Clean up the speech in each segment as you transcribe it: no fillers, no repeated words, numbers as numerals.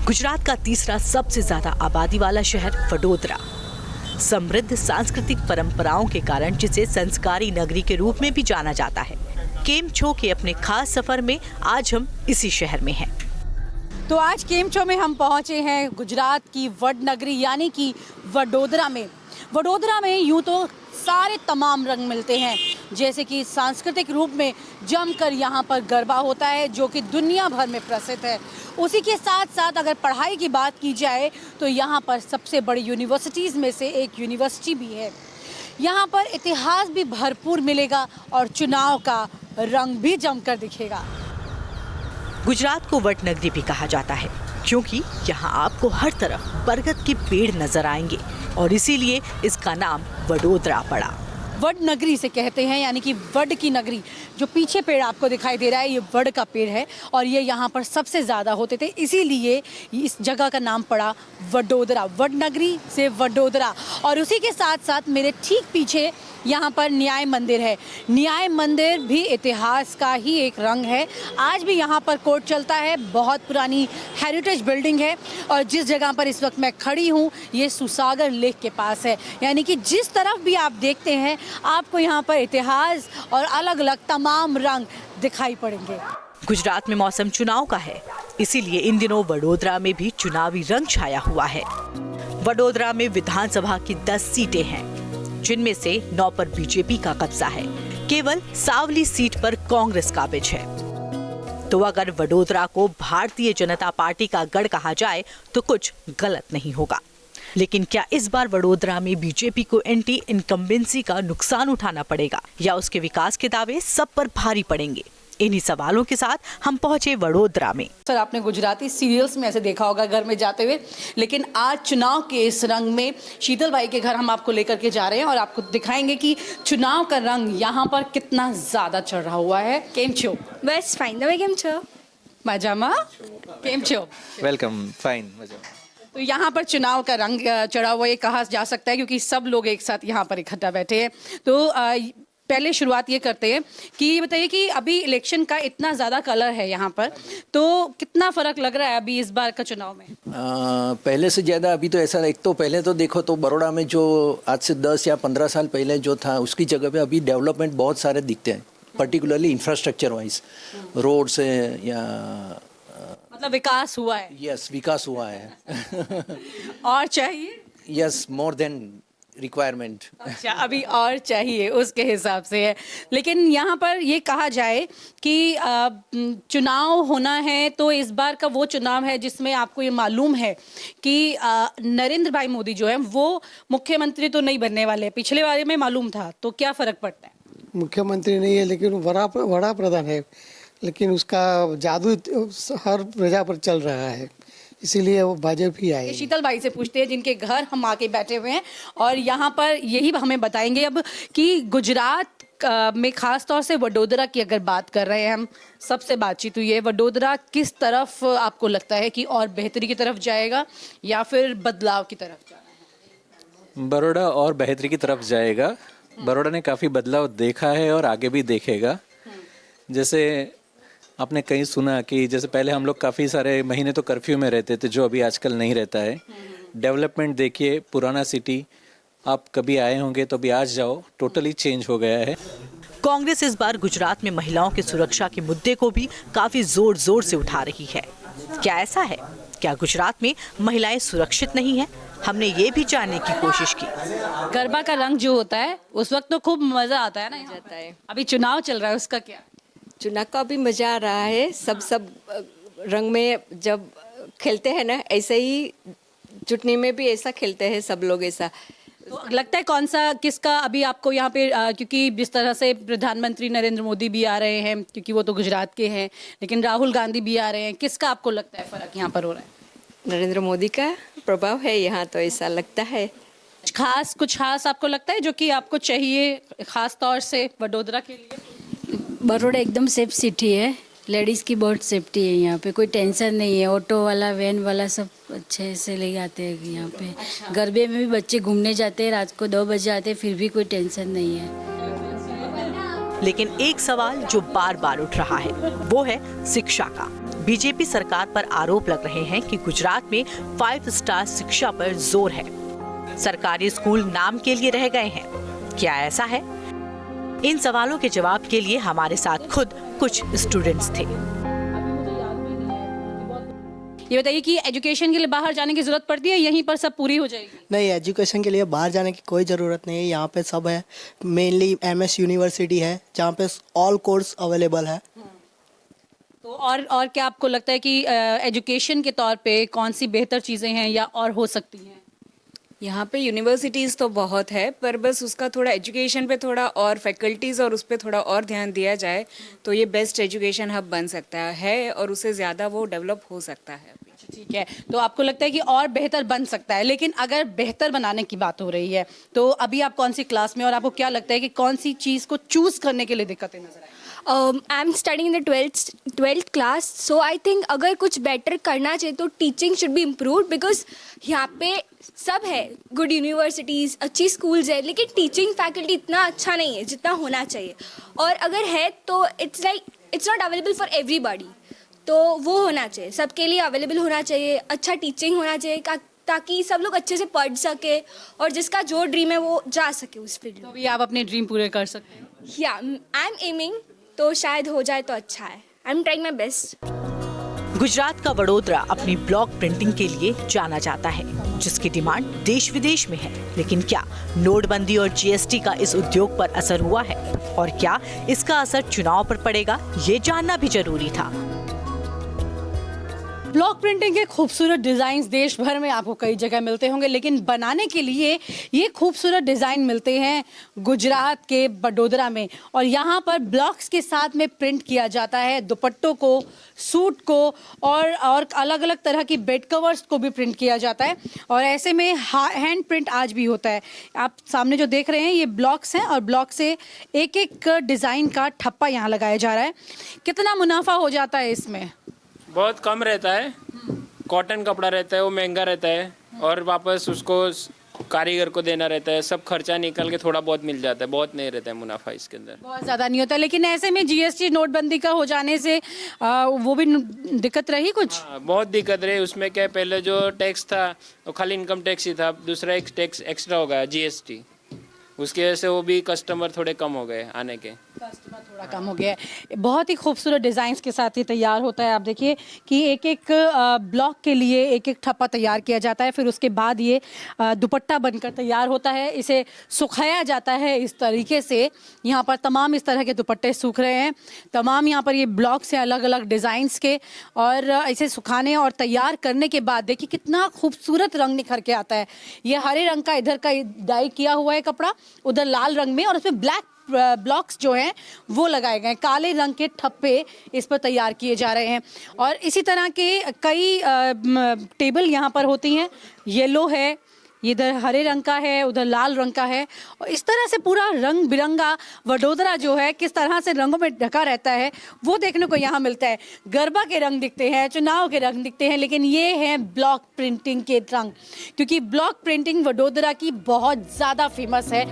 गुजरात का तीसरा सबसे ज्यादा आबादी वाला शहर वडोदरा समृद्ध सांस्कृतिक परंपराओं के कारण जिसे संस्कारी नगरी के रूप में भी जाना जाता है। केमछो के अपने खास सफर में आज हम इसी शहर में हैं। तो आज केमछो में हम पहुंचे हैं गुजरात की वडनगरी यानी कि वडोदरा में। वडोदरा में यूँ तो सारे तमाम रंग मिलते हैं, जैसे कि सांस्कृतिक रूप में जमकर यहाँ पर गरबा होता है जो कि दुनिया भर में प्रसिद्ध है। उसी के साथ साथ अगर पढ़ाई की बात की जाए तो यहाँ पर सबसे बड़ी यूनिवर्सिटीज़ में से एक यूनिवर्सिटी भी है। यहाँ पर इतिहास भी भरपूर मिलेगा और चुनाव का रंग भी जमकर दिखेगा। गुजरात को वडनगरी भी कहा जाता है क्योंकि यहाँ आपको हर तरफ बरगद के पेड़ नजर आएंगे और इसीलिए इसका नाम वडोदरा पड़ा। वडनगरी से कहते हैं, यानी कि वड की नगरी। जो पीछे पेड़ आपको दिखाई दे रहा है ये वड का पेड़ है और ये यहाँ पर सबसे ज़्यादा होते थे, इसीलिए इस जगह का नाम पड़ा वडोदरा। वडनगरी से वडोदरा। और उसी के साथ साथ मेरे ठीक पीछे यहाँ पर न्याय मंदिर है। न्याय मंदिर भी इतिहास का ही एक रंग है। आज भी यहाँ पर कोर्ट चलता है। बहुत पुरानी हेरिटेज बिल्डिंग है और जिस जगह पर इस वक्त मैं खड़ी हूँ ये सुसागर लेक के पास है। यानी कि जिस तरफ भी आप देखते हैं आपको यहाँ पर इतिहास और अलग अलग तमाम रंग दिखाई पड़ेंगे। गुजरात में मौसम चुनाव का है, इसीलिए इन दिनों वडोदरा में भी चुनावी रंग छाया हुआ है। वडोदरा में विधानसभा की 10 सीटें हैं, जिनमें से 9 पर बीजेपी का कब्जा है। केवल सावली सीट पर कांग्रेस काबिज है। तो अगर वडोदरा को भारतीय जनता पार्टी का गढ़ कहा जाए तो कुछ गलत नहीं होगा। लेकिन क्या इस बार वडोदरा में बीजेपी को एंटी इनकम्बेंसी का नुकसान उठाना पड़ेगा या उसके विकास के दावे सब पर भारी पड़ेंगे? इन्हीं सवालों के साथ हम पहुंचे वडोदरा में। सर, आपने गुजराती सीरियल्स में ऐसे देखा होगा घर में जाते हुए, लेकिन आज चुनाव के इस रंग में शीतल बाई के घर हम आपको लेकर के जा रहे हैं और आपको दिखाएंगे कि चुनाव का रंग यहाँ पर कितना ज्यादा चढ़ रहा हुआ है। केमछो? बस फाइन। તમે કેમ છો? मजामा? केमछो? वेलकम, फाइन, मजा। तो यहाँ पर चुनाव का रंग चढ़ा हुआ ये कहा जा सकता है क्योंकि सब लोग एक साथ यहाँ पर इकट्ठा बैठे हैं। तो पहले शुरुआत ये करते हैं कि ये बताइए कि अभी इलेक्शन का इतना ज़्यादा कलर है यहाँ पर, तो कितना फ़र्क लग रहा है अभी इस बार का चुनाव में? पहले से ज़्यादा अभी तो ऐसा, एक तो पहले तो देखो तो बड़ौदा में जो आज से 10 या 15 साल पहले जो था उसकी जगह पे अभी डेवलपमेंट बहुत सारे दिखते हैं, पर्टिकुलरली इंफ्रास्ट्रक्चर वाइज, रोड्स है या मतलब विकास हुआ है। यस, विकास हुआ है। और चाहिए? Yes, more than requirement. अच्छा, अभी और चाहिए उसके हिसाब से है। लेकिन यहाँ पर ये कहा जाए कि चुनाव होना है तो इस बार का वो चुनाव है जिसमें आपको ये मालूम है कि नरेंद्र भाई मोदी जो है वो मुख्यमंत्री तो नहीं बनने वाले। पिछले बारे में मालूम था, तो क्या फ़र्क पड़ता है? मुख्यमंत्री नहीं है लेकिन बड़ा प्रधान है, लेकिन उसका जादू हर प्रजा पर चल रहा है, इसीलिए वो भाजपा ही आए। शीतल बाई से पूछते हैं जिनके घर हम आके बैठे हुए हैं और यहाँ पर यही हमें बताएंगे अब कि गुजरात में खास तौर से वडोदरा की अगर बात कर रहे हैं हम, सबसे बातचीत हुई है, वडोदरा किस तरफ आपको लगता है कि और बेहतरी की तरफ जाएगा या फिर बदलाव की तरफ जाना है? बड़ौदा और बेहतरी की तरफ जाएगा। बड़ौदा ने काफ़ी बदलाव देखा है और आगे भी देखेगा। जैसे आपने कहीं सुना कि जैसे पहले हम लोग काफ़ी सारे महीने तो कर्फ्यू में रहते थे, जो अभी आजकल नहीं रहता है। डेवलपमेंट देखिए, पुराना सिटी आप कभी आए होंगे तो अभी आज जाओ, टोटली चेंज हो गया है। कांग्रेस इस बार गुजरात में महिलाओं की सुरक्षा के मुद्दे को भी काफी जोर जोर से उठा रही है। क्या ऐसा है? क्या गुजरात में महिलाएं सुरक्षित नहीं है? हमने ये भी जानने की कोशिश की। गरबा का रंग जो होता है उस वक्त तो खूब मजा आता है ना यहाँ जाता है। अभी चुनाव चल रहा है, उसका क्या? चुनाव का भी मजा आ रहा है। सब रंग में जब खेलते हैं ना, ऐसे ही चुटनी में भी ऐसा खेलते हैं सब लोग ऐसा। तो लगता है कौन सा किसका अभी आपको यहाँ पे क्योंकि जिस तरह से प्रधानमंत्री नरेंद्र मोदी भी आ रहे हैं क्योंकि वो तो गुजरात के हैं, लेकिन राहुल गांधी भी आ रहे हैं, किसका आपको लगता है फर्क यहाँ पर हो रहा है? नरेंद्र मोदी का प्रभाव है यहाँ, तो ऐसा लगता है। कुछ खास आपको लगता है जो कि आपको चाहिए खास तौर से वडोदरा के लिए? बड़ौदा एकदम सेफ सिटी है, लेडीज़ की बहुत सेफ्टी है यहाँ पे, कोई टेंशन नहीं है। ऑटो वाला, वैन वाला सब अच्छे से ले आते हैं यहाँ पे। गरबे में भी बच्चे घूमने जाते हैं, रात को 2 बजे आते हैं, फिर भी कोई टेंशन नहीं है। लेकिन एक सवाल जो बार बार उठ रहा है वो है शिक्षा का। बीजेपी सरकार पर आरोप लग रहे हैं कि गुजरात में 5 स्टार शिक्षा पर जोर है। सरकारी स्कूल नाम के लिए रह गए हैं, क्या ऐसा है? इन सवालों के जवाब के लिए हमारे साथ खुद कुछ स्टूडेंट्स थे। ये बताइए कि एजुकेशन के लिए बाहर जाने की जरूरत पड़ती है, यहीं पर सब पूरी हो जाएगी? नहीं, एजुकेशन के लिए बाहर जाने की कोई ज़रूरत नहीं है। यहाँ पे सब है। मेनली MS यूनिवर्सिटी है जहाँ पे ऑल कोर्स अवेलेबल है। तो और क्या आपको लगता है कि एजुकेशन के तौर पे कौन सी बेहतर चीज़ें हैं या और हो सकती हैं? यहाँ पे यूनिवर्सिटीज़ तो बहुत है, पर बस उसका थोड़ा एजुकेशन पे थोड़ा और फैकल्टीज़ और उस पर थोड़ा और ध्यान दिया जाए तो ये बेस्ट एजुकेशन हब बन सकता है और उससे ज़्यादा वो डेवलप हो सकता है। ठीक है, तो आपको लगता है कि और बेहतर बन सकता है, लेकिन अगर बेहतर बनाने की बात हो रही है तो अभी आप कौन सी क्लास में और आपको क्या लगता है कि कौन सी चीज़ को चूज़ करने के लिए दिक्कतें नजर आई? I am studying in the 12th class, so I think अगर कुछ बेटर करना चाहिए तो teaching should be improved, because यहाँ पे सब है, गुड यूनिवर्सिटीज़, अच्छी स्कूल्स है, लेकिन टीचिंग फैकल्टी इतना अच्छा नहीं है जितना होना चाहिए। और अगर है तो it's not available for everybody, तो वो होना चाहिए, सबके लिए अवेलेबल होना चाहिए, अच्छा टीचिंग होना चाहिए ताकि सब लोग अच्छे से पढ़ सके और जिसका जो ड्रीम है वो जा सके उस फील्ड में। तो अभी आप अपने ड्रीम पूरे कर सकते हैं? या आई एम एमिंग, तो शायद हो जाए तो अच्छा है। I am trying my best. Gujarat का वडोदरा अपनी ब्लॉक प्रिंटिंग के लिए जाना जाता है, जिसकी डिमांड देश विदेश में है। लेकिन क्या नोटबंदी और GST का इस उद्योग पर असर हुआ है और क्या इसका असर चुनाव पर पड़ेगा, ये जानना भी जरूरी था। ब्लॉक प्रिंटिंग के खूबसूरत डिज़ाइंस देश भर में आपको कई जगह मिलते होंगे, लेकिन बनाने के लिए ये खूबसूरत डिज़ाइन मिलते हैं गुजरात के वडोदरा में। और यहाँ पर ब्लॉक्स के साथ में प्रिंट किया जाता है दुपट्टों को, सूट को और अलग अलग तरह की बेड कवर्स को भी प्रिंट किया जाता है। और ऐसे में हैंड प्रिंट आज भी होता है। आप सामने जो देख रहे हैं ये ब्लॉक्स हैं और ब्लॉक से एक एक डिज़ाइन का ठप्पा यहाँ लगाया जा रहा है। कितना मुनाफा हो जाता है इसमें? बहुत कम रहता है, कॉटन कपड़ा रहता है, वो महंगा रहता है और वापस उसको कारीगर को देना रहता है, सब खर्चा निकल के थोड़ा बहुत मिल जाता है, बहुत नहीं रहता है मुनाफा इसके अंदर, बहुत ज़्यादा नहीं होता। लेकिन ऐसे में GST नोटबंदी का हो जाने से वो भी दिक्कत रही कुछ? बहुत दिक्कत रही। उसमें क्या पहले जो टैक्स था वो खाली इनकम टैक्स ही था, दूसरा एक टैक्स एक्स्ट्रा हो गया GST, उसकी वजह से वो भी कस्टमर थोड़े कम हो गए आने के। कस्टमर थोड़ा कम हो गया है। बहुत ही खूबसूरत डिज़ाइंस के साथ ये तैयार होता है। आप देखिए कि एक एक ब्लॉक के लिए एक एक ठप्पा तैयार किया जाता है, फिर उसके बाद ये दुपट्टा बनकर तैयार होता है। इसे सुखाया जाता है इस तरीके से। यहाँ पर तमाम इस तरह के दुपट्टे सूख रहे हैं, तमाम यहाँ पर ये ब्लॉक्स हैं अलग अलग डिज़ाइंस के। और इसे सुखाने और तैयार करने के बाद देखिए कितना खूबसूरत रंग निखर के आता है। ये हरे रंग का इधर का डाई किया हुआ है कपड़ा, उधर लाल रंग में, और उसमें ब्लैक ब्लॉक्स जो हैं वो लगाए गए हैं। काले रंग के ठप्पे इस पर तैयार किए जा रहे हैं। और इसी तरह के कई टेबल यहाँ पर होती हैं। येलो है, इधर हरे रंग का है, उधर लाल रंग का है। और इस तरह से पूरा रंग बिरंगा वडोदरा जो है किस तरह से रंगों में ढका रहता है वो देखने को यहाँ मिलता है। गरबा के रंग दिखते हैं, चुनाव के रंग दिखते हैं, लेकिन ये हैं ब्लॉक प्रिंटिंग के रंग, क्योंकि ब्लॉक प्रिंटिंग वडोदरा की बहुत ज़्यादा फेमस है।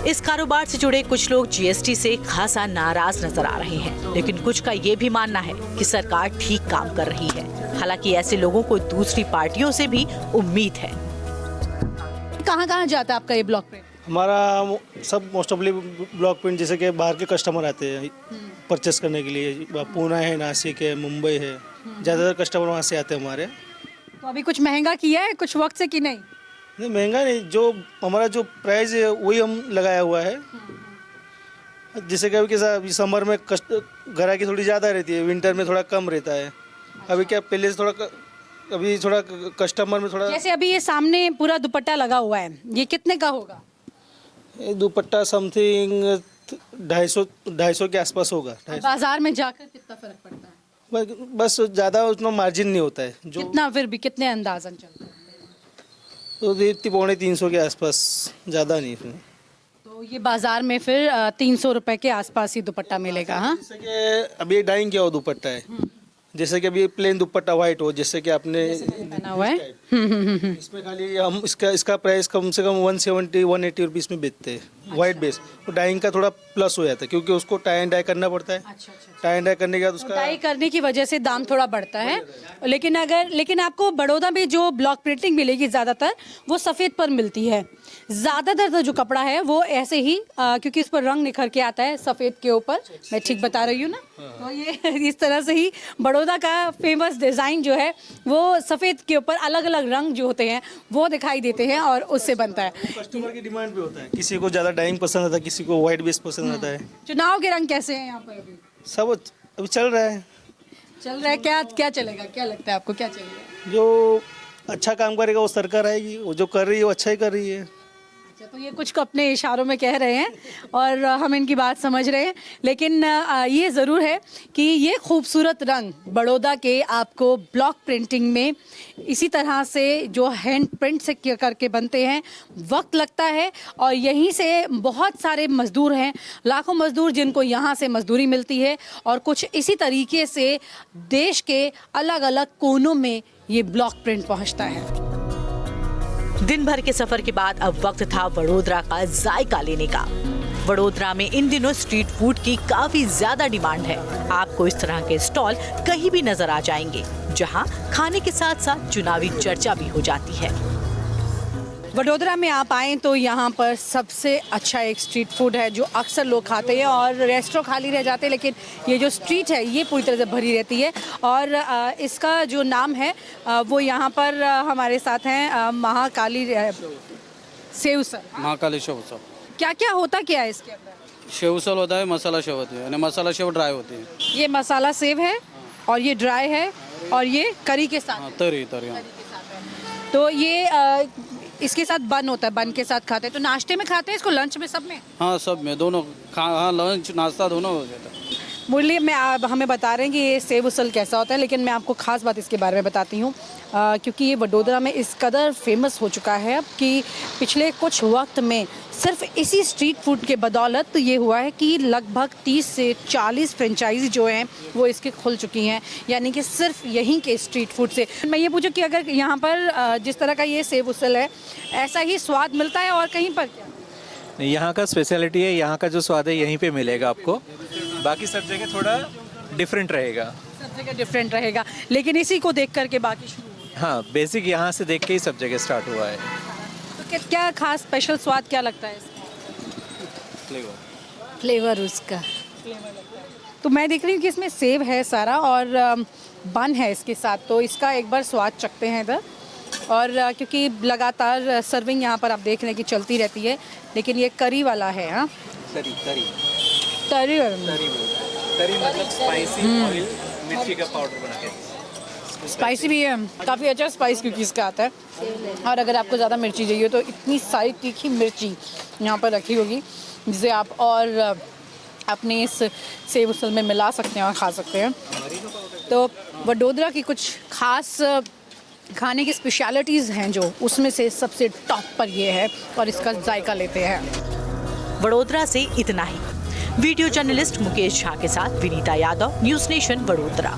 इस कारोबार से जुड़े कुछ लोग GST से खासा नाराज नजर आ रहे हैं, लेकिन कुछ का ये भी मानना है कि सरकार ठीक काम कर रही है। हालांकि ऐसे लोगों को दूसरी पार्टियों से भी उम्मीद है। कहाँ कहाँ जाता है आपका ये ब्लॉक प्रिंट? हमारा सब मोस्ट ऑफली ब्लॉक प्रिंट, जैसे कि बाहर के कस्टमर आते हैं परचेस करने के लिए, पुणे है, नासिक है, मुंबई है, ज़्यादातर कस्टमर वहाँ से आते हैं हमारे। तो अभी कुछ महंगा किया है कुछ वक्त से कि नहीं? नहीं, महंगा नहीं, जो हमारा जो प्राइस है वही हम लगाया हुआ है। जैसे कि अभी समर में ग्राहकी थोड़ी ज़्यादा रहती है, विंटर में थोड़ा कम रहता है। अभी क्या पहले से अभी थोड़ा कस्टमर में थोड़ा, जैसे अभी ये सामने पूरा दुपट्टा लगा हुआ है, ये कितने का होगा? ये दुपट्टा समथिंग 250 के आसपास होगा। बाजार में जाकर कितना फर्क पड़ता है? बस ज़्यादा उसमें मार्जिन नहीं होता है जो, कितना फिर भी कितने अंदाजन चलता है? तो 300-350 के आसपास, ज़्यादा नहीं फिर। तो ये बाजार में फिर 300 रुपए के आसपास ही दुपट्टा मिलेगा। हाँ, जैसे कि अभी डाइंग किया हुआ दुपट्टा है, जैसे कि अभी प्लेन दुपट्टा वाइट हो, जैसे कि आपने पहना हुआ है, इसमें खाली हम इसका प्राइस कम से कम 170-180 रुपीज़ में बेचते हैं वाइट बेस। तो डाइंग का थोड़ा प्लस हो जाता है क्योंकि उसको टाई एंड डाई करना पड़ता है। टाई एंड डाई करने के बाद उसका डाई करने की वजह से दाम थोड़ा बढ़ता है। लेकिन आपको बड़ौदा में जो ब्लॉक प्रिंटिंग मिलेगी ज़्यादातर वो सफ़ेद पर मिलती है। ज़्यादातर जो कपड़ा है वो ऐसे ही क्योंकि इस पर रंग निखर के आता है सफ़ेद के ऊपर। मैं ठीक बता रही हूँ ना? तो ये इस तरह से ही बड़ौदा का फेमस डिज़ाइन जो है वो सफ़ेद के ऊपर अलग अलग रंग जो होते हैं वो दिखाई देते हैं और उससे बनता है। कस्टमर की डिमांड पे होता है, किसी को ज़्यादा डाइंग पसंद आता है, किसी को वाइट बेस पसंद आता है। चुनाव के रंग कैसे हैं यहाँ पर अभी? सब अभी चल रहा है। क्या चलेगा? क्या लगता है आपको क्या चलेगा? जो अच्छा काम करेगा वो सरकार आएगी, वो जो कर रही है वो अच्छा ही कर रही है। अच्छा, तो ये कुछ को अपने इशारों में कह रहे हैं और हम इनकी बात समझ रहे हैं। लेकिन ये ज़रूर है कि ये खूबसूरत रंग बड़ौदा के आपको ब्लॉक प्रिंटिंग में इसी तरह से जो हैंड प्रिंट से करके बनते हैं, वक्त लगता है और यहीं से बहुत सारे मज़दूर हैं, लाखों मज़दूर जिनको यहाँ से मज़दूरी मिलती है और कुछ इसी तरीके से देश के अलग अलग कोनों में ये ब्लॉक प्रिंट पहुँचता है। दिन भर के सफर के बाद अब वक्त था वडोदरा का जायका लेने का। वडोदरा में इन दिनों स्ट्रीट फूड की काफी ज्यादा डिमांड है। आपको इस तरह के स्टॉल कहीं भी नजर आ जाएंगे, जहां खाने के साथ साथ चुनावी चर्चा भी हो जाती है। वडोदरा में आप आएँ तो यहाँ पर सबसे अच्छा एक स्ट्रीट फूड है जो अक्सर लोग खाते हैं और रेस्टोरेंट खाली रह जाते हैं, लेकिन ये जो स्ट्रीट है ये पूरी तरह से भरी रहती है। और इसका जो नाम है वो यहाँ पर हमारे साथ हैं महाकाली सेव उसल। महाकाली शेव उसल क्या होता क्या है इसके अंदर? शेव उसल होता है, मसाला शेव होती है, यानी मसाला शेव ड्राई होती है। ये मसाला सेव है और ये ड्राई है और ये करी के साथ तरी तो ये इसके साथ बन होता है, बन के साथ खाते हैं। तो नाश्ते में खाते हैं इसको, लंच में, सब में? हाँ, सब में, दोनों। हाँ, लंच नाश्ता दोनों हो जाता है। मुरली में आप हमें बता रहे हैं कि ये सेव उसल कैसा होता है, लेकिन मैं आपको ख़ास बात इसके बारे में बताती हूँ क्योंकि ये वडोदरा में इस कदर फेमस हो चुका है अब कि पिछले कुछ वक्त में सिर्फ इसी स्ट्रीट फूड के बदौलत तो ये हुआ है कि लगभग 30 से 40 फ्रेंचाइजी जो हैं वो इसके खुल चुकी हैं, यानी कि सिर्फ यहीं के स्ट्रीट फूड से। मैं ये पूछूं कि अगर यहाँ पर जिस तरह का ये सेव उसल है, ऐसा ही स्वाद मिलता है और कहीं पर क्या? यहाँ का स्पेशलिटी है, यहाँ का जो स्वाद है यहीं पे मिलेगा आपको। बाकी सब जगह थोड़ा डिफरेंट रहेगा। सब जगह डिफरेंट रहेगा, लेकिन इसी को देख करके बाकी शुरू। हाँ, बेसिक यहाँ से देख के ही सब जगह स्टार्ट हुआ है। तो क्या खास स्पेशल स्वाद क्या लगता है इसका? फ्लेवर उसका। तो मैं देख रही हूँ कि इसमें सेव है सारा और बन है इसके साथ, तो इसका एक बार स्वाद चखते हैं इधर। और क्योंकि लगातार सर्विंग यहाँ पर आप देख रहे हैं कि चलती रहती है, लेकिन ये करी वाला है। हाँ, तरी मतलब स्पाइसी ऑयल, मिर्ची का पाउडर बना के। स्पाइसी भी है, काफ़ी अच्छा स्पाइस क्योंकि इसका आता है। और अगर आपको ज़्यादा मिर्ची चाहिए तो इतनी सारी तीखी मिर्ची यहाँ पर रखी होगी जिसे आप और अपने इस सेव उसल में मिला सकते हैं और खा सकते हैं। तो वडोदरा की कुछ खास खाने की स्पेशलिटीज़ हैं जो उसमें से सबसे टॉप पर ये है और इसका जायका लेते हैं। वडोदरा से इतना ही। वीडियो जर्नलिस्ट मुकेश झा के साथ विनीता यादव, न्यूज़ नेशन वडोदरा।